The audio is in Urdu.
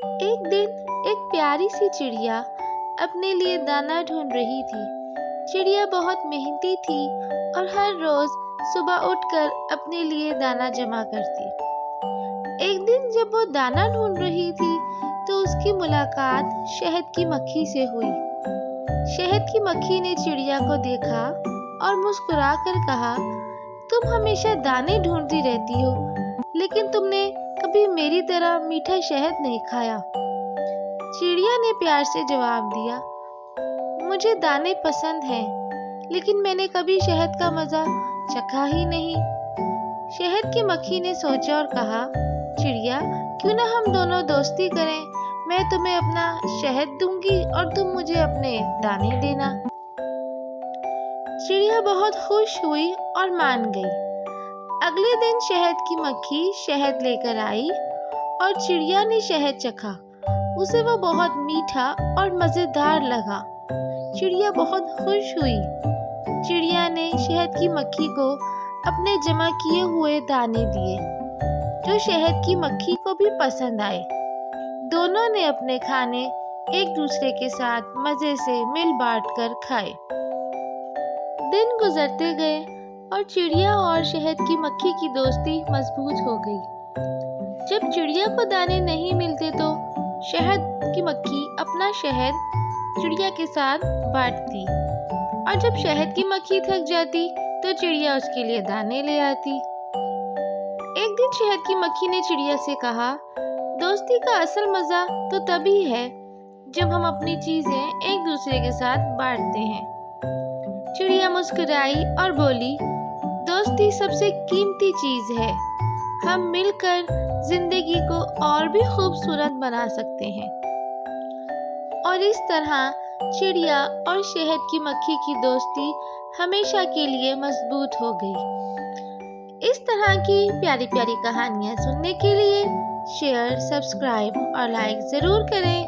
ایک دن ایک پیاری سی چڑیا اپنے لیے دانا ڈھونڈ رہی تھی۔ چڑیا بہت محنتی تھی اور ہر روز صبح اٹھ کر اپنے لیے دانا جمع کرتی۔ ایک دن جب وہ دانا ڈھونڈ رہی تھی تو اس کی ملاقات شہد کی مکھی سے ہوئی۔ شہد کی مکھی نے چڑیا کو دیکھا اور مسکرا کر کہا، تم ہمیشہ دانے ڈھونڈتی رہتی ہو، لیکن تم نے کبھی میری طرح میٹھا شہد نہیں کھایا۔ چڑیا نے پیار سے جواب دیا، مجھے دانے پسند ہیں، لیکن میں نے کبھی شہد کا مزہ چکھا ہی نہیں۔ شہد کی مکھی نے سوچا اور کہا، چڑیا، کیوں نہ ہم دونوں دوستی کریں؟ میں تمہیں اپنا شہد دوں گی اور تم مجھے اپنے دانے دینا۔ چڑیا بہت خوش ہوئی اور مان گئی۔ اگلے دن شہد کی مکھی شہد لے کر آئی اور چڑیا نے شہد چکھا۔ اسے وہ بہت میٹھا اور مزیدار لگا۔ چڑیا بہت خوش ہوئی۔ چڑیا نے شہد کی مکھی کو اپنے جمع کیے ہوئے دانے دیے، جو شہد کی مکھی کو بھی پسند آئے۔ دونوں نے اپنے کھانے ایک دوسرے کے ساتھ مزے سے مل بانٹ کر کھائے۔ دن گزرتے گئے اور چڑیا اور شہد کی مکھی کی دوستی مضبوط ہو گئی۔ جب چڑیا کو دانے نہیں ملتے تو شہد کی مکھی اپنا شہد چڑیا کے ساتھ بانٹتی، اور جب شہد کی مکھی تھک جاتی تو چڑیا اس کے لیے دانے لے آتی۔ ایک دن شہد کی مکھی نے چڑیا سے کہا، دوستی کا اصل مزہ تو تبھی ہے جب ہم اپنی چیزیں ایک دوسرے کے ساتھ بانٹتے ہیں۔ چڑیا مسکرائی اور بولی، دوستی سب سے قیمتی چیز ہے، ہم مل کر زندگی کو اور بھی خوبصورت بنا سکتے ہیں۔ اور اس طرح چڑیا اور شہد کی مکھی کی دوستی ہمیشہ کے لیے مضبوط ہو گئی۔ اس طرح کی پیاری پیاری کہانیاں سننے کے لیے شیئر، سبسکرائب اور لائک ضرور کریں۔